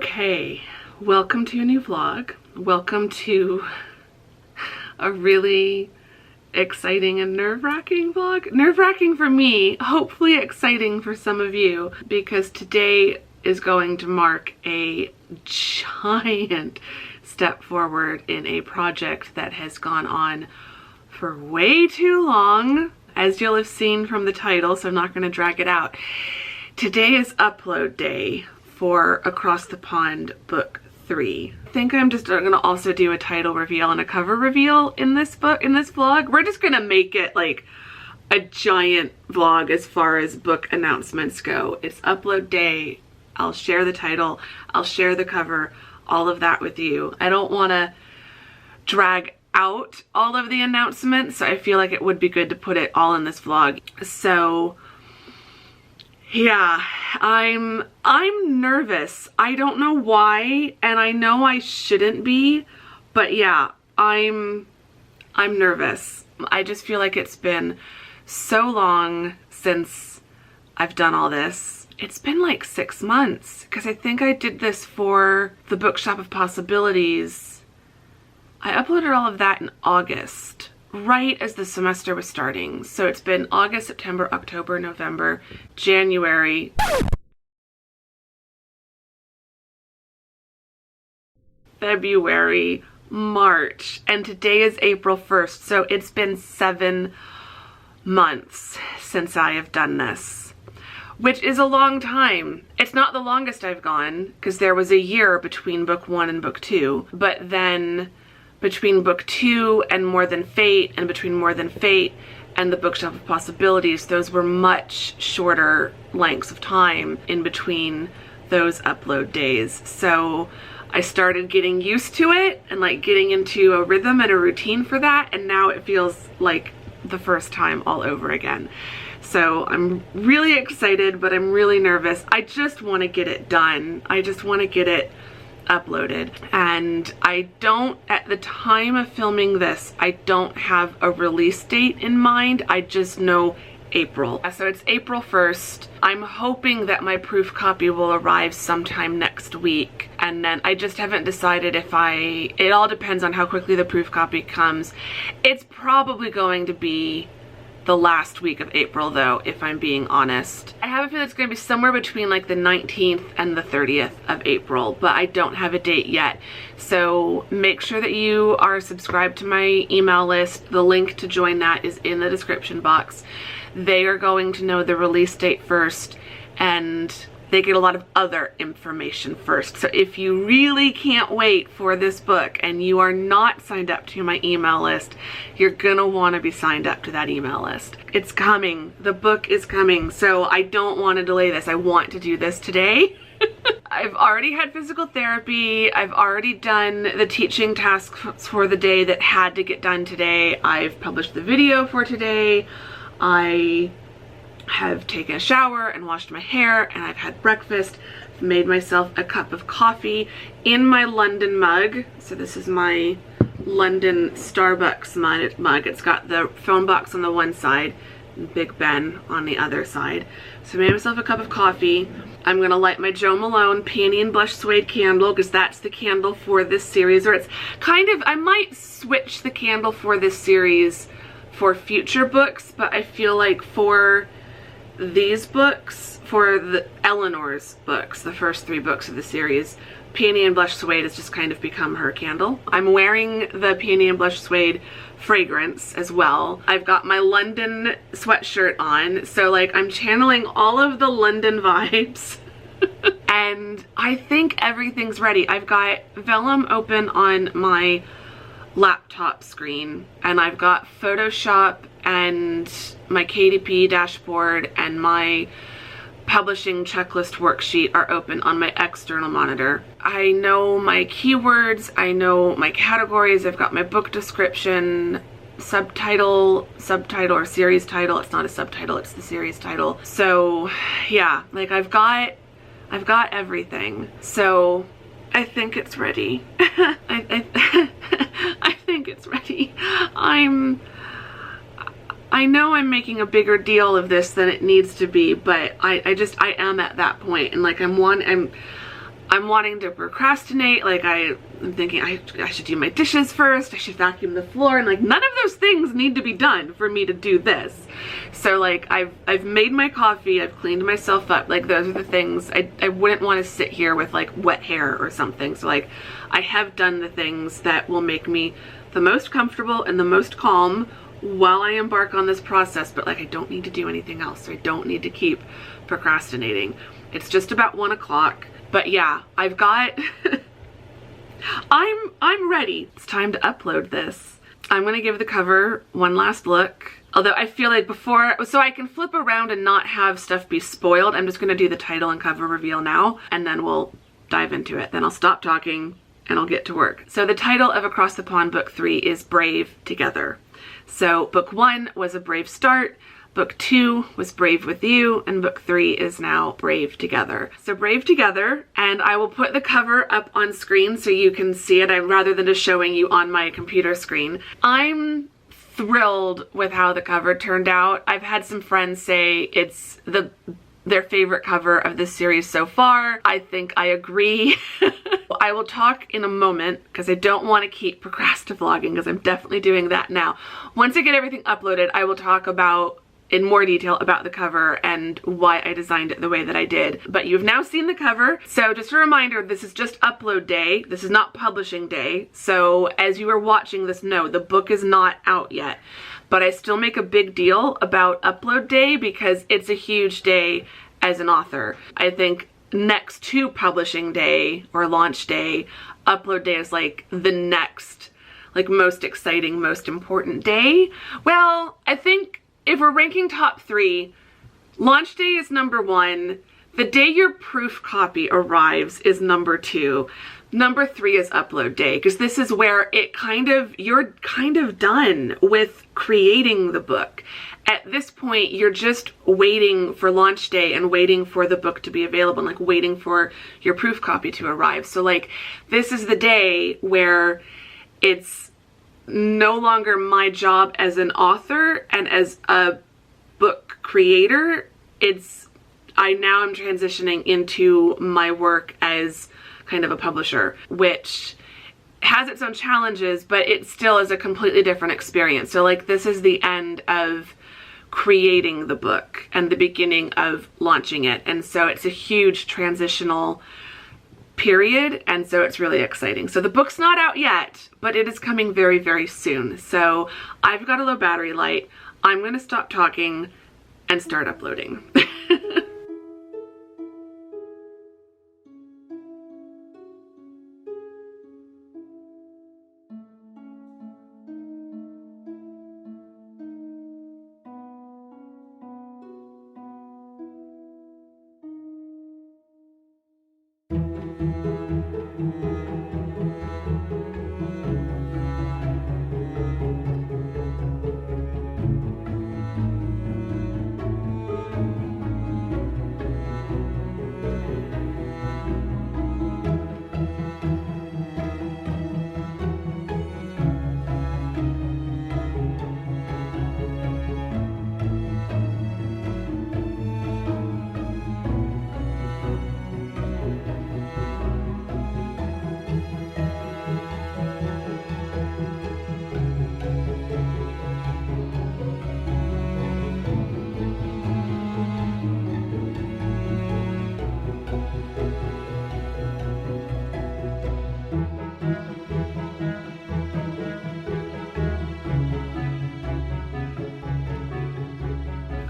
Okay, welcome to a new vlog. Welcome to a really exciting and nerve-wracking vlog. Nerve-wracking for me, hopefully exciting for some of you, because today is going to mark a giant step forward in a project that has gone on for way too long, as you'll have seen from the title, so I'm not going to drag it out. Today is upload day for Across the Pond Book 3. I think I'm just going to also do a title reveal and a cover reveal in this vlog. We're just going to make it like a giant vlog as far as book announcements go. It's upload day. I'll share the title, I'll share the cover, all of that with you. I don't want to drag out all of the announcements, so I feel like it would be good to put it all in this vlog. So yeah, I'm nervous. I don't know why, and I know I shouldn't be, but yeah, I'm nervous. I just feel like it's been so long since I've done all this. It's been like 6 months, because I think I did this for the Bookshop of Possibilities. I uploaded all of that in August, right as the semester was starting. So it's been August, September, October, November, January, February, March, and today is April 1st. So it's been 7 months since I have done this, which is a long time. It's not the longest I've gone, because there was a year between book 1 and book 2, but then between book 2 and More Than Fate, and between More Than Fate and the Bookshop of Possibilities, those were much shorter lengths of time in between those upload days. So I started getting used to it and like getting into a rhythm and a routine for that, and now it feels like the first time all over again. So I'm really excited, but I'm really nervous. I just want to get it done. I just want to get it uploaded, and I don't, at the time of filming this, I don't have a release date in mind. I just know April. So it's April 1st. I'm hoping that my proof copy will arrive sometime next week, and then I just haven't decided if it all depends on how quickly the proof copy comes. It's probably going to be the last week of April though, if I'm being honest. I have a feeling it's going to be somewhere between like the 19th and the 30th of April, but I don't have a date yet. So make sure that you are subscribed to my email list. The link to join that is in the description box. They are going to know the release date first, and they get a lot of other information first. So if you really can't wait for this book and you are not signed up to my email list, you're gonna want to be signed up to that email list. It's coming. The book is coming. So I don't want to delay this. I want to do this today. I've already had physical therapy. I've already done the teaching tasks for the day that had to get done today. I've published the video for today. I have taken a shower and washed my hair, and I've had breakfast. I've made myself a cup of coffee in my London mug. So this is my London Starbucks mug. It's got the phone box on the one side and Big Ben on the other side. So I made myself a cup of coffee. I'm gonna light my Jo Malone Peony and Blush Suede candle, because that's the candle for this series, or it's kind of, I might switch the candle for this series for future books, but I feel like for these books, for the Eleanor's books, the first 3 books of the series, Peony and Blush Suede has just kind of become her candle. I'm wearing the Peony and Blush Suede fragrance as well. I've got my London sweatshirt on, so like I'm channeling all of the London vibes. And I think everything's ready. I've got Vellum open on my laptop screen, and I've got Photoshop and my KDP dashboard and my publishing checklist worksheet are open on my external monitor. I know my keywords, I know my categories, I've got my book description, subtitle or series title. It's not a subtitle, it's the series title. So yeah, like I've got everything. So I think it's ready. I think it's ready. I know I'm making a bigger deal of this than it needs to be, but I am at that point, and like I'm wanting to procrastinate. Like I'm thinking I should do my dishes first, I should vacuum the floor, and like none of those things need to be done for me to do this. So like I've made my coffee, I've cleaned myself up. Like those are the things I wouldn't want to sit here with like wet hair or something. So like I have done the things that will make me the most comfortable and the most calm while I embark on this process, but like I don't need to do anything else. So I don't need to keep procrastinating. It's just about 1 o'clock. But yeah, I've got, I'm ready. It's time to upload this. I'm gonna give the cover one last look. Although I feel like before, so I can flip around and not have stuff be spoiled, I'm just gonna do the title and cover reveal now, and then we'll dive into it. Then I'll stop talking and I'll get to work. So the title of Across the Pond Book 3 is Brave Together. So book 1 was A Brave Start, book 2 was Brave With You, and book 3 is now Brave Together. So Brave Together, and I will put the cover up on screen so you can see it rather than just showing you on my computer screen. I'm thrilled with how the cover turned out. I've had some friends say it's their favorite cover of this series so far. I think I agree. I will talk in a moment because I don't want to keep procrastivlogging because I'm definitely doing that now. Once I get everything uploaded, I will talk about in more detail about the cover and why I designed it the way that I did. But you've now seen the cover. So just a reminder, this is just upload day. This is not publishing day. So as you are watching this, no, the book is not out yet. But I still make a big deal about upload day because it's a huge day as an author. I think next to publishing day or launch day, upload day is like the next, like most exciting, most important day. Well, I think if we're ranking top 3, launch day is number 1. The day your proof copy arrives is number 2. Number 3 is upload day, because this is where you're kind of done with creating the book. At this point, you're just waiting for launch day and waiting for the book to be available and like waiting for your proof copy to arrive. So like this is the day where it's no longer my job as an author and as a book creator. I now am transitioning into my work as kind of a publisher, which has its own challenges, but it still is a completely different experience. So like this is the end of creating the book and the beginning of launching it. And so it's a huge transitional period, and so it's really exciting. So the book's not out yet, but it is coming very, very soon. So I've got a low battery light. I'm gonna stop talking and start uploading.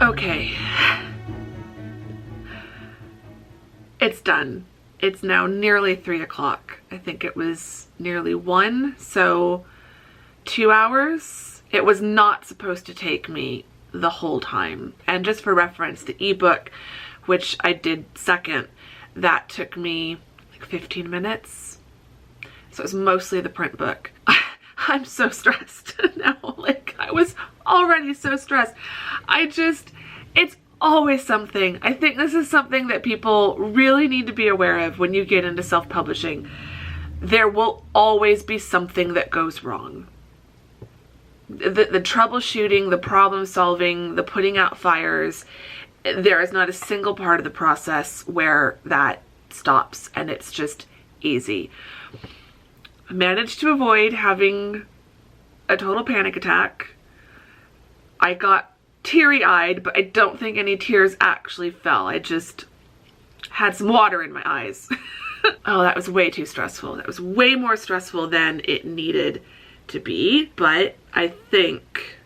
Okay, it's done. It's now nearly 3 o'clock. I think it was nearly 1, so 2 hours. It was not supposed to take me the whole time. And just for reference, the ebook, which I did second, that took me like 15 minutes. So it was mostly the print book. I'm so stressed now. Like, I was already so stressed. It's always something. I think this is something that people really need to be aware of when you get into self-publishing. There will always be something that goes wrong. The troubleshooting, the problem solving, the putting out fires, there is not a single part of the process where that stops and it's just easy. I managed to avoid having a total panic attack. I got teary-eyed, but I don't think any tears actually fell. I just had some water in my eyes. Oh, that was way too stressful. That was way more stressful than it needed to be, but I think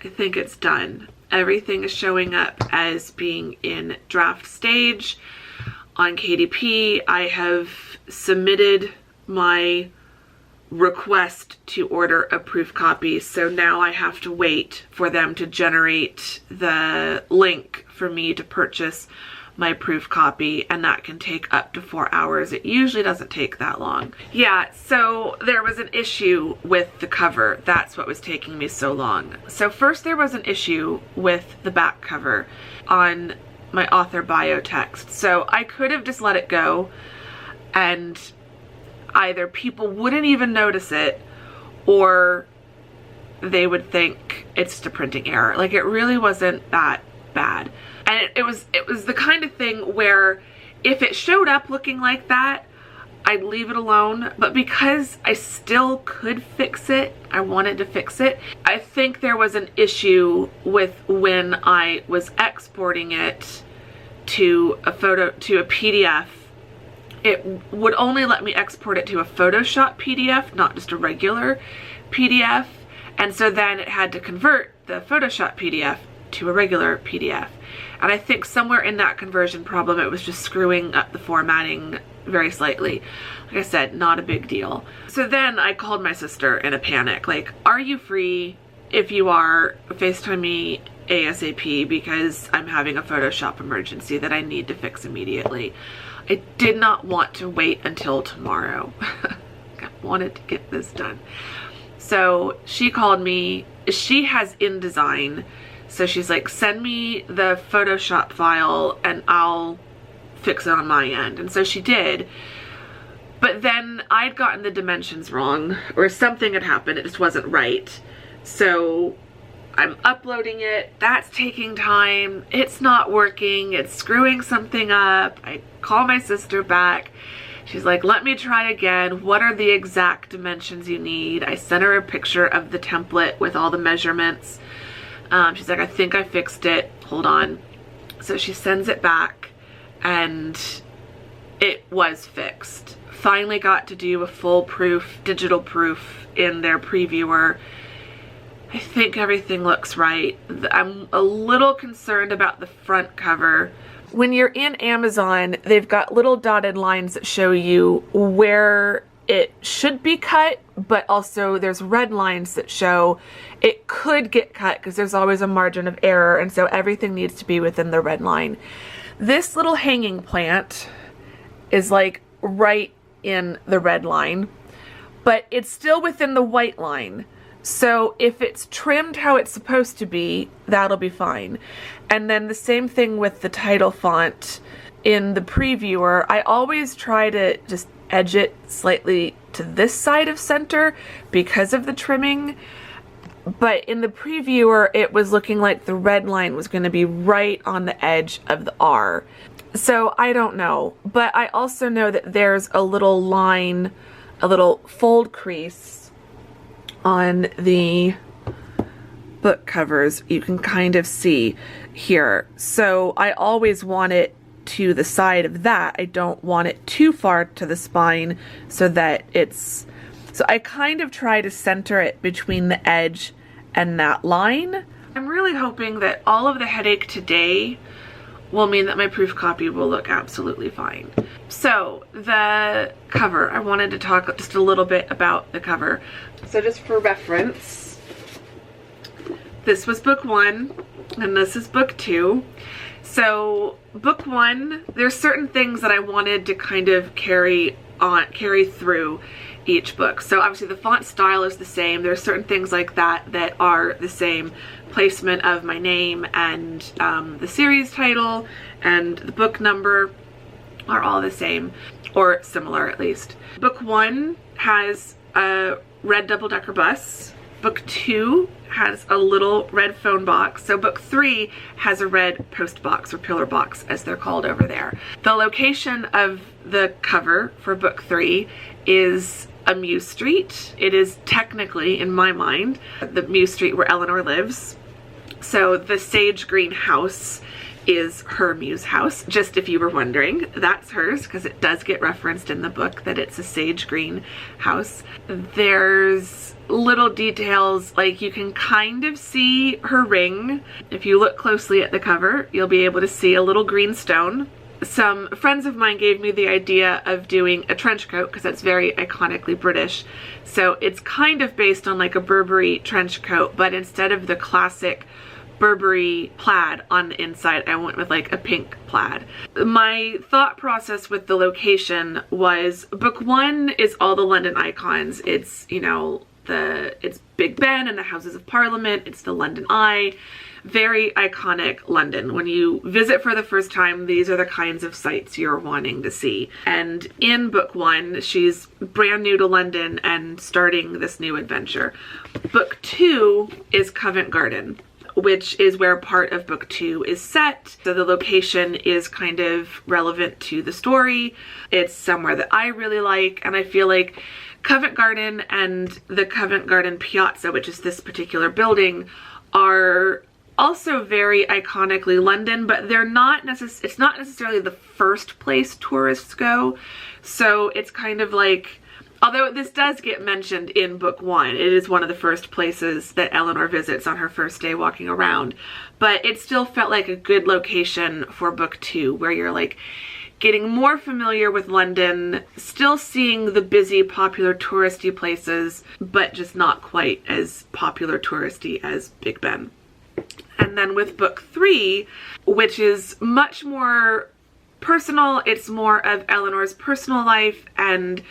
it's done. Everything is showing up as being in draft stage. On KDP, I have submitted my request to order a proof copy, so now I have to wait for them to generate the link for me to purchase my proof copy, and that can take up to 4 hours. It usually doesn't take that long. Yeah, so there was an issue with the cover. That's what was taking me so long. So first there was an issue with the back cover on my author bio text. So I could have just let it go and either people wouldn't even notice it or they would think it's just a printing error. Like, it really wasn't that bad. And it was the kind of thing where if it showed up looking like that, I'd leave it alone. But because I still could fix it, I wanted to fix it. I think there was an issue with when I was exporting it to a PDF. It would only let me export it to a Photoshop PDF, not just a regular PDF. And so then it had to convert the Photoshop PDF to a regular PDF. And I think somewhere in that conversion problem, it was just screwing up the formatting very slightly. Like I said, not a big deal. So then I called my sister in a panic, like, are you free? If you are, FaceTime me ASAP because I'm having a Photoshop emergency that I need to fix immediately. I did not want to wait until tomorrow. I wanted to get this done. So she called me. She has InDesign. So she's like, send me the Photoshop file and I'll fix it on my end. And so she did. But then I'd gotten the dimensions wrong, or something had happened. It just wasn't right. So I'm uploading it. That's taking time. It's not working. It's screwing something up. I call my sister back. She's like, let me try again. What are the exact dimensions you need? I sent her a picture of the template with all the measurements. She's like, I think I fixed it. Hold on. So she sends it back and it was fixed. Finally got to do a full proof, digital proof in their previewer. I think everything looks right. I'm a little concerned about the front cover. When you're in Amazon, they've got little dotted lines that show you where it should be cut, but also there's red lines that show it could get cut because there's always a margin of error, and so everything needs to be within the red line. This little hanging plant is like right in the red line, but it's still within the white line. So if it's trimmed how it's supposed to be, that'll be fine. And then the same thing with the title font in the previewer. I always try to just edge it slightly to this side of center because of the trimming. But in the previewer, it was looking like the red line was going to be right on the edge of the R. So I don't know. But I also know that there's a little line, a little fold crease on the book covers. You can kind of see here. So I always want it to the side of that. I don't want it too far to the spine so that it's... So I kind of try to center it between the edge and that line. I'm really hoping that all of the headache today will mean that my proof copy will look absolutely fine. So the cover, I wanted to talk just a little bit about the cover. So just for reference, this was book 1 and this is book 2. So book 1, there's certain things that I wanted to kind of carry through each book. So obviously the font style is the same. There's certain things like that that are the same. Placement of my name and the series title and the book number are all the same, or similar at least. Book 1 has a red double-decker bus. Book 2 has a little red phone box. So book 3 has a red post box, or pillar box as they're called over there. The location of the cover for book 3 is a Muse Street. It is technically, in my mind, the Muse Street where Eleanor lives. So the sage green house is her Muse house, just if you were wondering. That's hers, because it does get referenced in the book that it's a sage green house. There's little details, like you can kind of see her ring. If you look closely at the cover, you'll be able to see a little green stone. Some friends of mine gave me the idea of doing a trench coat, because that's very iconically British. So it's kind of based on like a Burberry trench coat, but instead of the classic Burberry plaid on the inside, I went with like a pink plaid. My thought process with the location was, book 1 is all the London icons. It's, you know, it's Big Ben and the Houses of Parliament. It's the London Eye. Very iconic London. When you visit for the first time, these are the kinds of sights you're wanting to see. And in book 1, she's brand new to London and starting this new adventure. Book 2 is Covent Garden, which is where part of book 2 is set. So the location is kind of relevant to the story. It's somewhere that I really like, and I feel like Covent Garden and the Covent Garden Piazza, which is this particular building, are also very iconically London, but they're not it's not necessarily the first place tourists go. So it's kind of like, although this does get mentioned in book 1, it is one of the first places that Eleanor visits on her first day walking around, but it still felt like a good location for book 2, where you're like getting more familiar with London, still seeing the busy, popular touristy places, but just not quite as popular touristy as Big Ben. And then with book 3, which is much more personal, it's more of Eleanor's personal life and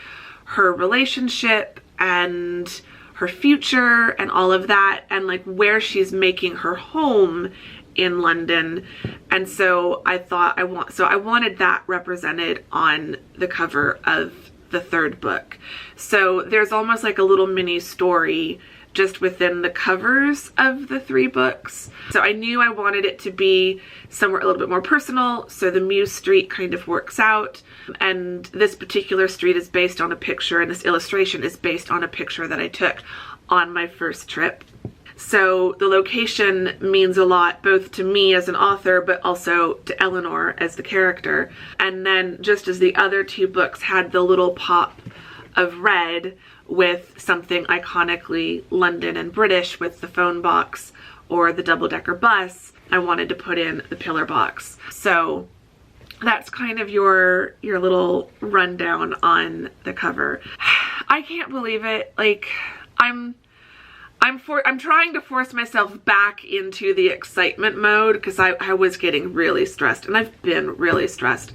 her relationship and her future and all of that, and like where she's making her home in London. And so I thought I wanted that represented on the cover of the 3rd book. So there's almost like a little mini story just within the covers of the 3 books. So I knew I wanted it to be somewhere a little bit more personal, so the Muse Street kind of works out. And this particular street is based on a picture, and this illustration is based on a picture that I took on my first trip. So the location means a lot, both to me as an author, but also to Eleanor as the character. And then just as the other 2 books had the little pop of red with something iconically London and British with the phone box or the double-decker bus, I wanted to put in the pillar box. So that's kind of your little rundown on the cover. I can't believe it. Like, I'm trying to force myself back into the excitement mode, because I was getting really stressed, and I've been really stressed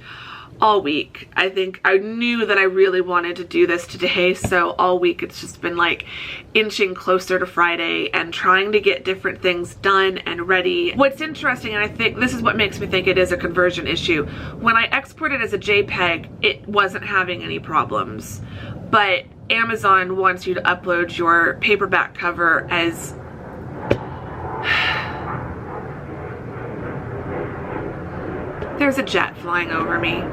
all week. I think I knew that I really wanted to do this today, so all week it's just been like inching closer to Friday and trying to get different things done and ready. What's interesting, and I think this is what makes me think it is a conversion issue, when I exported as a JPEG, it wasn't having any problems, but Amazon wants you to upload your paperback cover as there's a jet flying over me.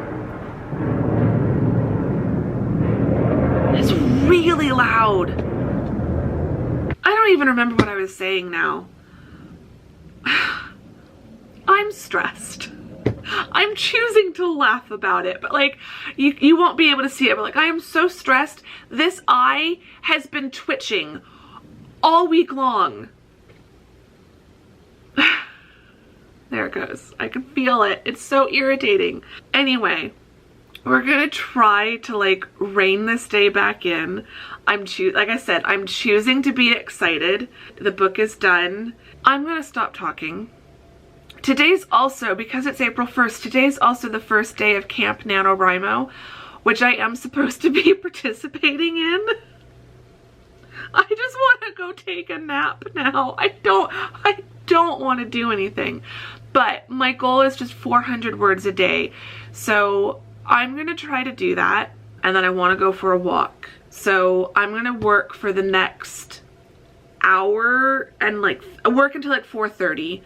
It's really loud. I don't even remember what I was saying now. I'm stressed. I'm choosing to laugh about it, but like you won't be able to see it, but like I am so stressed. This eye has been twitching all week long. There it goes. I can feel it. It's so irritating. Anyway, we're gonna try to like rein this day back in. Like I said, I'm choosing to be excited. The book is done. I'm gonna stop talking. Today's also, because it's April 1st, today's also the first day of Camp NaNoWriMo, which I am supposed to be participating in. I just want to go take a nap now. I don't want to do anything. But my goal is just 400 words a day. So I'm going to try to do that. And then I want to go for a walk. So I'm going to work for the next hour and like work until like 4:30,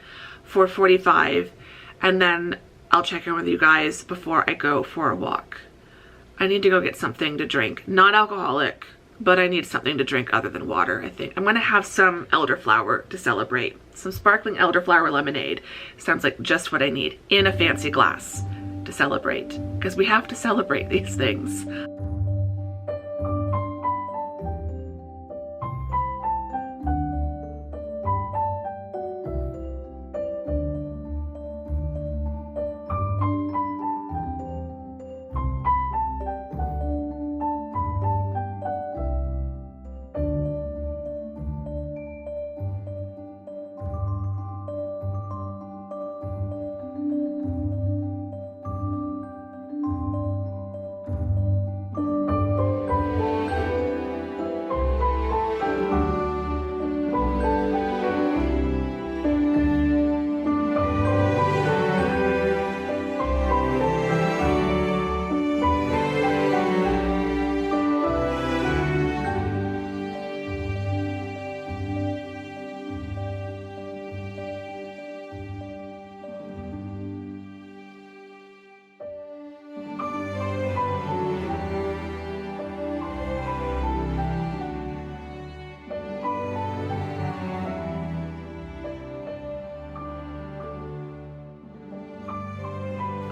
4:45, and then I'll check in with you guys before I go for a walk. I need to go get something to drink. Not alcoholic, but I need something to drink other than water, I think. I'm gonna have some elderflower to celebrate. Some sparkling elderflower lemonade. Sounds like just what I need in a fancy glass to celebrate, because we have to celebrate these things.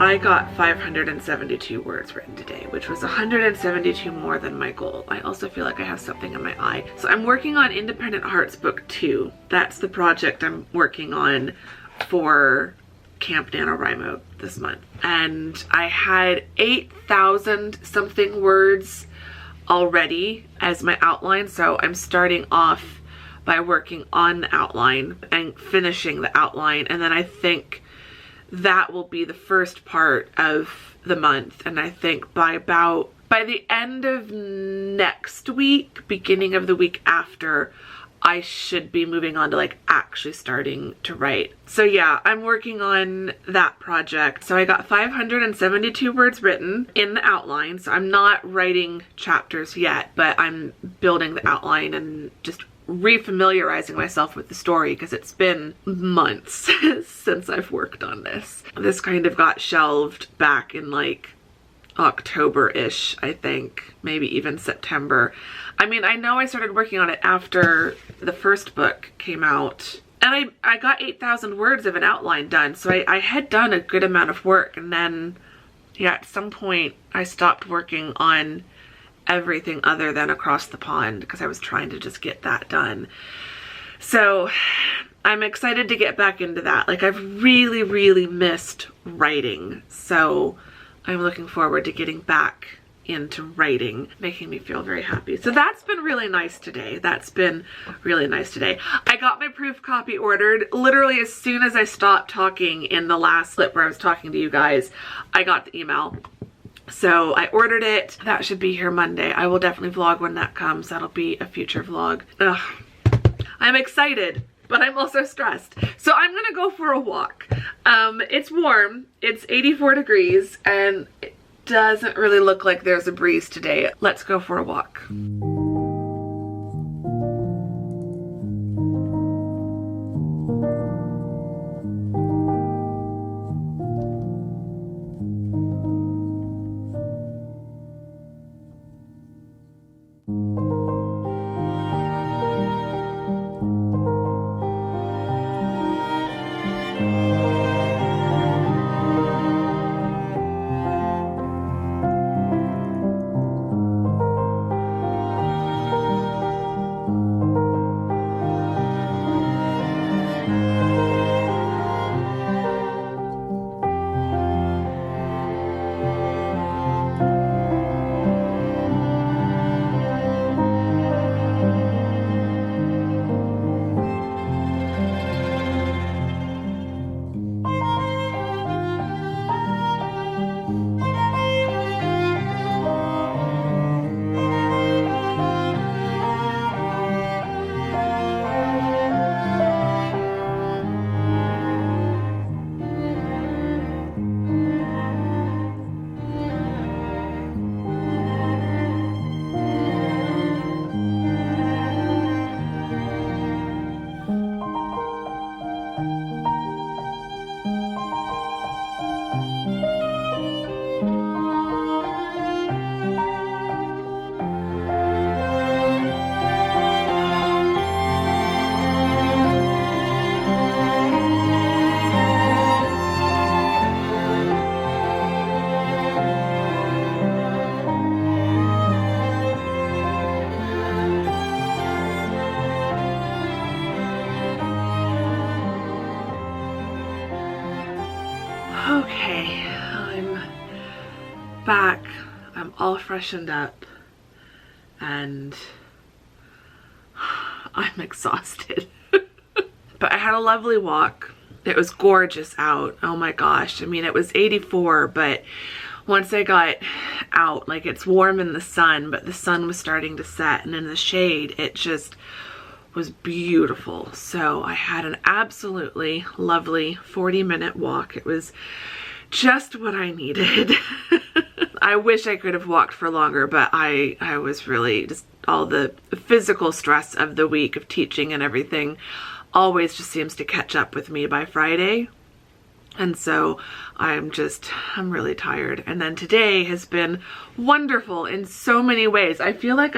I got 572 words written today, which was 172 more than my goal. I also feel like I have something in my eye. So I'm working on Independent Hearts Book 2. That's the project I'm working on for Camp NaNoWriMo this month. And I had 8,000 something words already as my outline. So I'm starting off by working on the outline and finishing the outline. And then I think that will be the first part of the month. And I think by the end of next week, beginning of the week after, I should be moving on to like actually starting to write. So yeah, I'm working on that project. So I got 572 words written in the outline. So I'm not writing chapters yet, but I'm building the outline and just refamiliarizing myself with the story, because it's been months since I've worked on this. This kind of got shelved back in like October-ish, I think, maybe even September. I mean, I know I started working on it after the first book came out, and I got 8,000 words of an outline done, so I had done a good amount of work. And then, yeah, at some point I stopped working on everything other than Across the Pond, because I was trying to just get that done. So I'm excited to get back into that. Like, I've really, really missed writing. So I'm looking forward to getting back into writing, making me feel very happy. So that's been really nice today. That's been really nice today. I got my proof copy ordered literally as soon as I stopped talking in the last clip where I was talking to you guys. I got the email. So I ordered it. That should be here Monday. I will definitely vlog when that comes. That'll be a future vlog. Ugh. I'm excited, but I'm also stressed. So I'm gonna go for a walk. It's warm. It's 84 degrees and it doesn't really look like there's a breeze today. Let's go for a walk. freshened up and I'm exhausted. But I had a lovely walk. It was gorgeous out. Oh my gosh. I mean, it was 84, but once I got out, like, it's warm in the sun, but the sun was starting to set, and in the shade, it just was beautiful. So I had an absolutely lovely 40-minute walk. It was just what I needed. I wish I could have walked for longer, but I was really just, all the physical stress of the week of teaching and everything always just seems to catch up with me by Friday. And so I'm really tired. And then today has been wonderful in so many ways. I feel like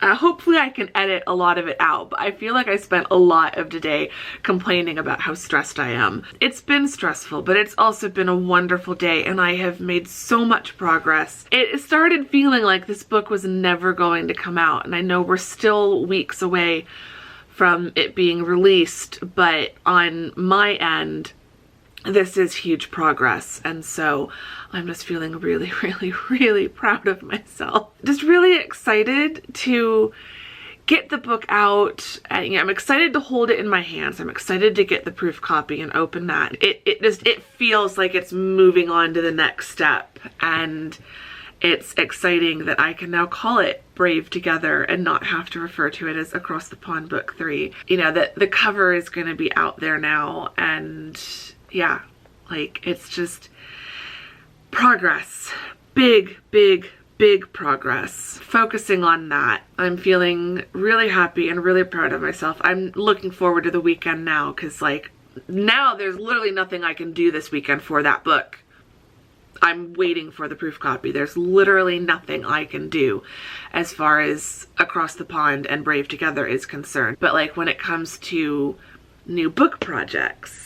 hopefully I can edit a lot of it out, but I feel like I spent a lot of today complaining about how stressed I am. It's been stressful, but it's also been a wonderful day, and I have made so much progress. It started feeling like this book was never going to come out, and I know we're still weeks away from it being released, but on my end, this is huge progress, and so I'm just feeling really, really, really proud of myself. Just really excited to get the book out. And I'm excited to hold it in my hands. I'm excited to get the proof copy and open that. It feels like it's moving on to the next step, and it's exciting that I can now call it Brave Together and not have to refer to it as Across the Pond Book 3. You know, that the cover is going to be out there now, and yeah, like, it's just progress. Big, big, big progress. Focusing on that. I'm feeling really happy and really proud of myself. I'm looking forward to the weekend now, because, like, now there's literally nothing I can do this weekend for that book. I'm waiting for the proof copy. There's literally nothing I can do as far as Across the Pond and Brave Together is concerned. But, like, when it comes to new book projects,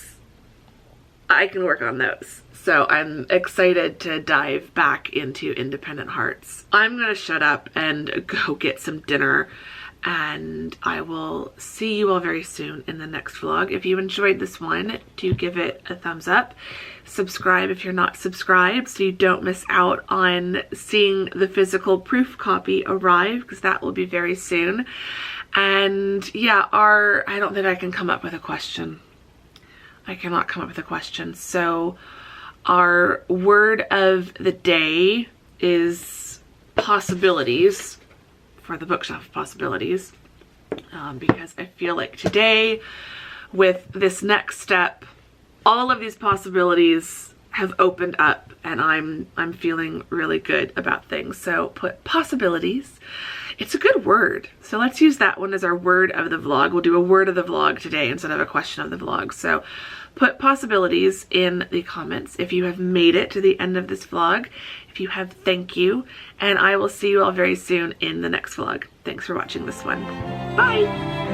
I can work on those. So I'm excited to dive back into Independent Hearts. I'm gonna shut up and go get some dinner, and I will see you all very soon in the next vlog. If you enjoyed this one, do give it a thumbs up. Subscribe if you're not subscribed so you don't miss out on seeing the physical proof copy arrive, because that will be very soon. And yeah, I don't think I can come up with a question. I cannot come up with a question. So our word of the day is possibilities, for the bookshelf of possibilities, because I feel like today, with this next step, all of these possibilities have opened up, and I'm feeling really good about things. So put possibilities. It's a good word, so let's use that one as our word of the vlog. We'll do a word of the vlog today instead of a question of the vlog. So put possibilities in the comments if you have made it to the end of this vlog. If you have, thank you, and I will see you all very soon in the next vlog. Thanks for watching this one. Bye!